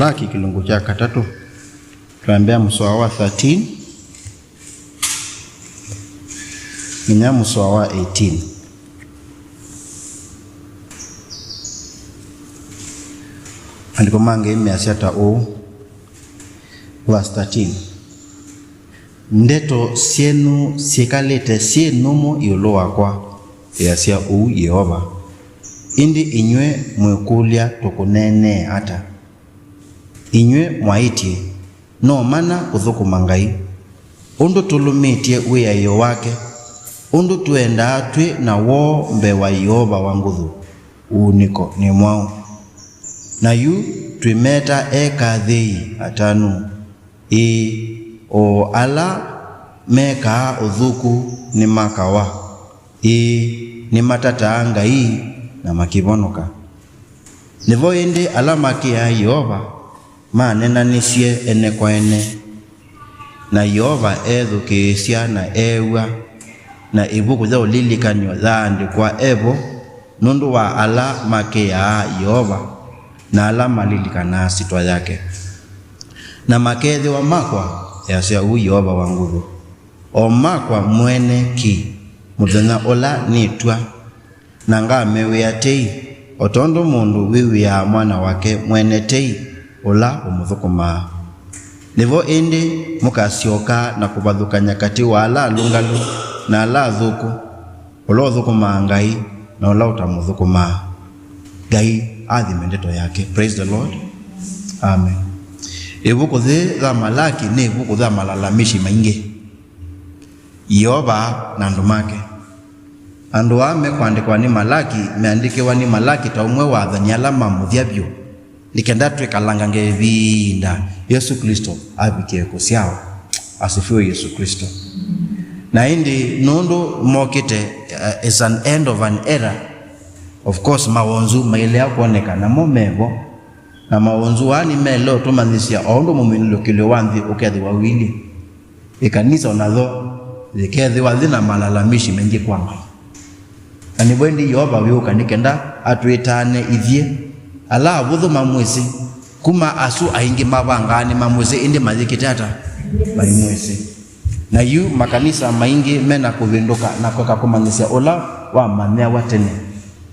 Malaki kilungu cha katatu tuambia mswa wa 13 minya mswa wa 18. Andiko mange imeasiata verse 13. Ndeto sienu siekalete sienumo yolo wakwa yasia Yehova. Indi inywe mwekulia tukunene hata. Inywe mwaitie no mana kuthukuma Ngai. Undu tulumitie wiyayo wake. Undu tuenda atwi na wo mbe wa Yehova wanguthu. Uniko ni mwao. Na yu twimeta thei atanu. O ala meka uthuku ni makawa. Ni matata Ngai na makibonoka. Nivo indi alamaki ya Yehova manena nisie ene kwa ene. Na Yehova thukisia na ewa na ibuku za ulilikanyo dhandi kwa evo nundu wa alamaki ya Yehova na alama lilikana sitwa yake. Na makethi wa makwa yasia Yehova wanguthu. O makwa mwene ki muthenya ola nitwa na ngamewe atei otondo mundu wiwi ya mwana wake mwene tei ola umuthukuma. Nivo indi mukasioka na kubathukanya kati wa ala lungalu na ala thuku ola uthukuma Ngai na ola utamuthukuma. Ngai athime ndeto yake. Praise the Lord. Amen. Ibuku za Malaki ni ibuku za malalamishi maingi. Yehova na ndumake. Andu ame kuandikwa ni Malaki, meandikewa ni Malaki taumwe wathani alama muthiabio. Nikenda twekalanga ngevinda Yesu Kristo abike kusiao. Asifiwe Yesu Kristo. Na indi nundu mokite is an end of an era. Of course mawonzu mailea kuonekana momevo. Na mawonzu wani melo tumanisia ondo muminilo kilo wanthi ukethi wawili. Ikanisa onatho zikethi wathi na malalamishi mengi kwa Ngai. Aniwendi Yehova wiuka nikenda atwitane ithie ala vuthu mamwisi kuma asu aingi mabangani mamwisi indi mathikitata bali mwisi. Na yu makanisa maingi mena kuvinduka na kweka kumanyisia ola wa mamea watene.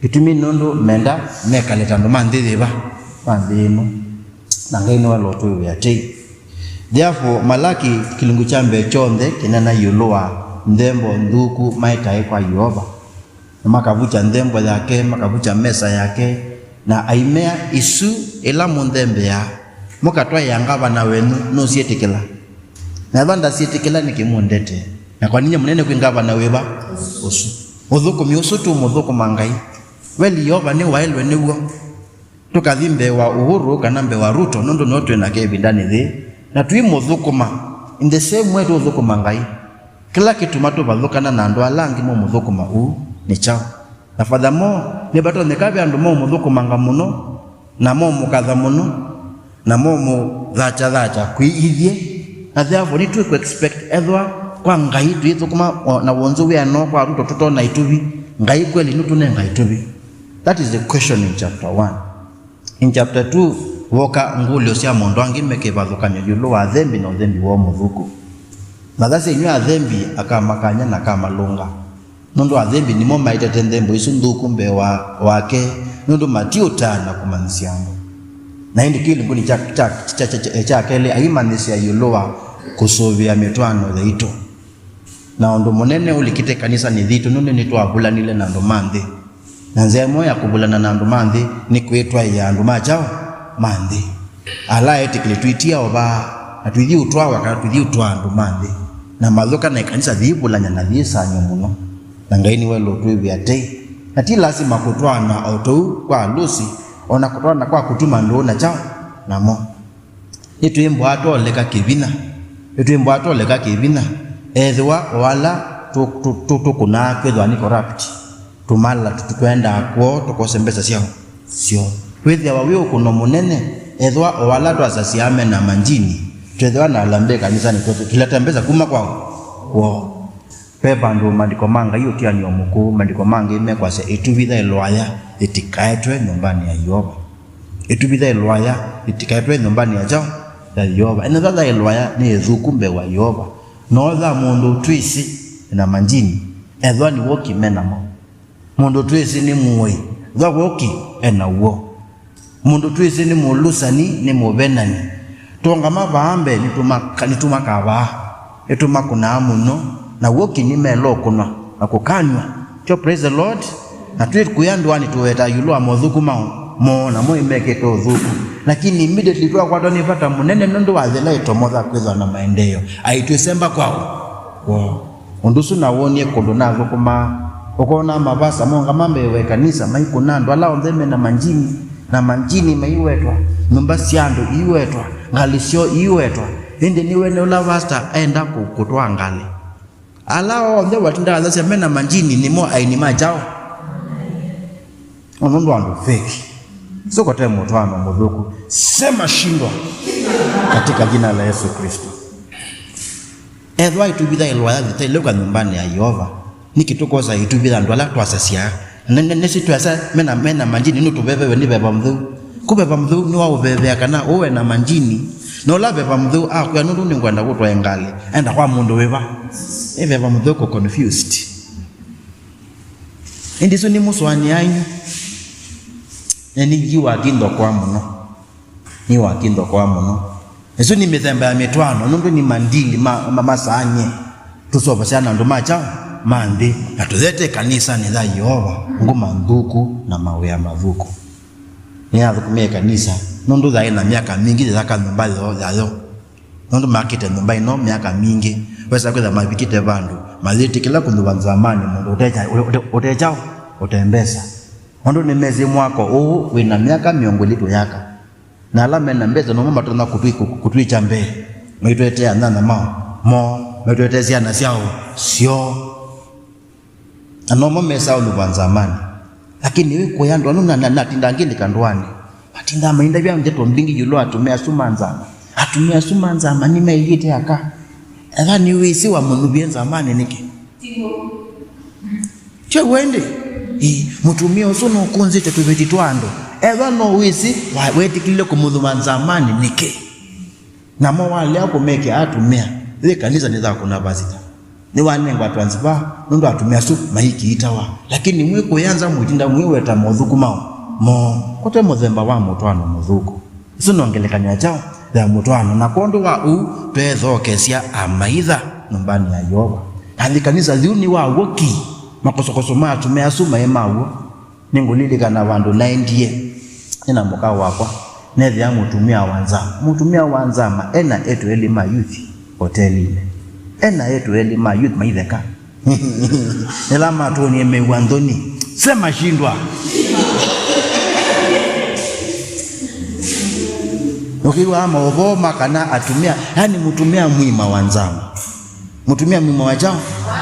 Kitumi nundu menda mekaleta ndumanthithiva pandhino na Ngai niwe lotu yatei. Therefore Malaki kilungu cha mbe chonthe kinena yulua ndembo nduku maitai kwa Yehova. Na makavucha ndembo yake, makavucha mesa yake na aimea isu ila mundembe ya mukatwa yangaba na wenu no sietikela. Na banda sietikela nikimundete. Na kwa ninyi munene kwingaba na weba usu. Muthuku miusutu muthuku Ngai. Weli Yehova ni waelwe niwo. Tukathimbe wa Uhuru kana mbe wa Ruto nundu notwe na kebindani thi. Na tui muthukuma in the same way to thukuma Ngai. Kila kitu matu bathukana na andu alangi mo muthukuma ni chao. Na furthermore ni bato nekabe andu mo muthukuma muno na mo mukatha muno na mo muthacha kwithie. Na therefore need to expect ethwa kwa Ngai tuithukuma na wonzo we no kwa Ruto tutona itubi Ngai kweli nutune Ngai tubi. That is the question in chapter 1. In chapter 2 woka ngulio sia mondo angi meke bathukanya yulu wa thembi na thembi wo muthuku. Mathase inyu athembi akamakanya na kamalunga. Nundu athembi nimo maitete thembo isu nthuku mbe wake nundu matiuta na kumanisiambo. Na hindi kilungu ni cha kele aimanisia yulu wa kusuvia mitwano theito. Na undu munene ulikite kanisa ni thitu nundu nitwabulanile na andu manthi. Na nzemo ya kubulana na andu manthi ni kwetwa ya andu machao manthi. Ala etikile tuitia oba atuithi utwa wakati tuithi utwa andu manthi. Na mathuka na kanisa thibulanya na thisanyo muno. Na Ngai niwe lotu atei. Na ti lazima kutwana auto kwa lusi ona kutwana kwa kutuma ndo na chao namo. Itwimbo atoleka kivina. Itwimbo atoleka kivina. Ethwa wala tukuna kwethwa ni corrupt. Tumala tukwenda kwa tukosembeza siao. Sio. Wethia wawiyo kuno munene ethwa wala twasasiame na manjini. Twethwa na alambe kanisa ni tuletembeza kuma kwao. Pepa ndo mandiko manga hiyo tia ni omuku mandiko manga imekwase etubitha elwaya etikaetwe nyumbani ya Yehova. Etubitha elwaya itikaitwe nyumbani ya jao ya Yehova ina dada elwaya ni ezukumbe wa Yehova no dha mundu twisi na manjini edwa ni woki menamo mundu twisi ni muwe dha woki ena wo mundu twisi ni mulusani ni mubenani tonga mabambe nituma kaba etuma kuna muno na woki ni melo kuna na kukanywa cho praise the Lord na tweet kuyandwa ni tuweta yulo amodhuku mo na mo imeke to dhuku lakini immediately tu kwa doni pata munene nondo wazela itomoza kweza na maendeleo aitwesemba kwao undusu na wonie kondo nazo kuma ukona mabasa monga mambe we kanisa maiko nando ala onzeme na manjini maiwetwa nyumba siando iwetwa ngalisho iwetwa ende niwe ne ula vasta aenda kutwa ngale ala onze watinda za semena manjini ni mo aini majao onondo ando fake soko tena mtwana mudhuku sema shindwa katika jina la Yesu Kristo edwa itubida elwaya zitailoka nyumbani ya Yehova nikitokoza itubida ndo ala twasasia nesi twasa mena manjini nutubebe ni beba mdhu kubeba mdhu ni wao bebe kana uwe na manjini no la beba mdhu kwa nundu ni ngwanda kutwa engale enda kwa mundu weba beba mdhu ko confused ndiso ni muswani yanyu ni wakindo kwa muno eso ni mithemba ya mitwano nundu ni mandili masanye tusoba sana ndo macha mandi atuzete kanisa ni dha Yehova ngoma nduku na mawe ya mavuko ni azukumie kanisa nundu dha ina miaka mingi za kanumba yo nundu makete numba ino miaka mingi wesa kweza mabikite bandu maziti kila kundu zamani mundu utecha utembesa nundu ni mezi mwako wina miaka miongolito yaka na alame na mbeza no mama tuna kutwicha mbele mwitwetea nana mo mwitwetea na siao sio anomo mesa ulubanzamani lakini wewe koyandwa nuna natinda ngili kandwani atinda mainda bya ndeto mbingi yulo atumia sumanzama ni meigite aka adhani wisi wa munubienza amani niki che wende mutumia usono kunzi tetubetitwando edhano wisi wetikile kumudhumanza amani niki na mawale hapo meke atumia ile kanisa ni za kuna bazita ni wanengwa transfer ndo atumia su maiki itawa lakini mwiko yanza mutinda mwiwe ta modhuku mo kote mozemba wa motwano modhuku sunongelekanya chao ya motwano na kondo wa twezokesia amaitha nyumbani ya Yehova kandi kanisa ziuni wa woki makosokoso ma atumia su maemawo ningulili kana vandu 90 ina mboka wakwa nethi ya mutumia wanzama ena etu elima youth hoteli ena yetu elima youth maitheka ela matoni emewandoni sema shindwa ukiwa ama ovoma kana atumia yani mutumia mwima wanzama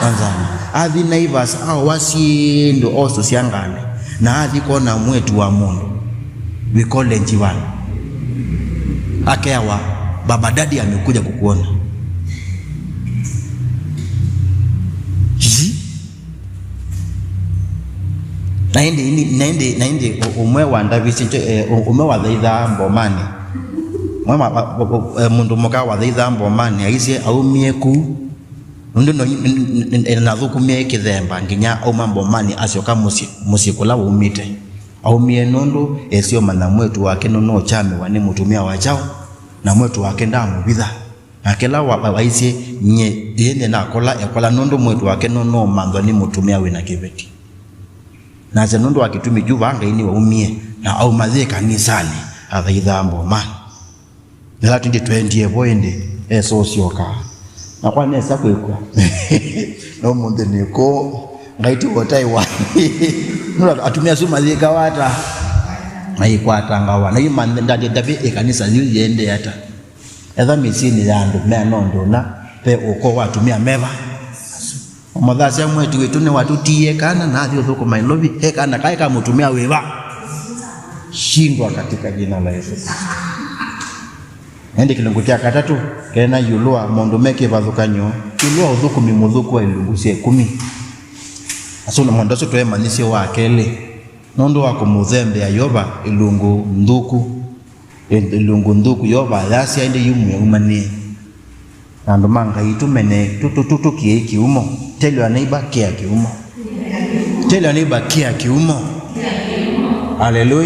wanzama adhi naivas au wasindo oso siangane na adhi kona mwetu wa mundu wikole njiwani akewa baba dadi amekuja kukuona naende umwewa ndavisi umwewa dhaidha mbomani mundu moka wa dhaidha mbomani aise aumieku nundu nathukumia ikithemba nginya auma mbomani asioka musikula umite aumie nundu esio mana mwetu wake no chame wani mutumia wachao na mwetu wake ndamubitha akela waise nye yende nakola nundu mwetu wake no manzo ni mutumia wina kibeti na ze nundu akitumi juva ngaini waumie na au madhe kanisani athaitha mbomani nela 2020 boende esosioka na kwa nesa kwekwa no munde niko ngaiti wotaiwa nula atumia suma zika wata maikwata ngawa na yima ndade dabe ekanisa ziyende hata edha misini yandu menondo na pe uko watumia meva omadhasi amwetu wetu ne watutie kana na athi uthoko mailovi ekana kaika mutumia wewa shindwa katika jina la Yesu ende kilungutia katatu kena yulua mondo meke vadhukanyo yulua udhuku mimudhuku wa ilungusie 10 asuna mondoso toe manisi wa akele nondo wako mudhembe ya Yehova ilungu nduku ilungu nthuku yo bayasi inde yumu umane ando manga itumene tutu kiumo tell your neighbor kia kiumo. Tell your neighbor kia kiumo. Hallelujah.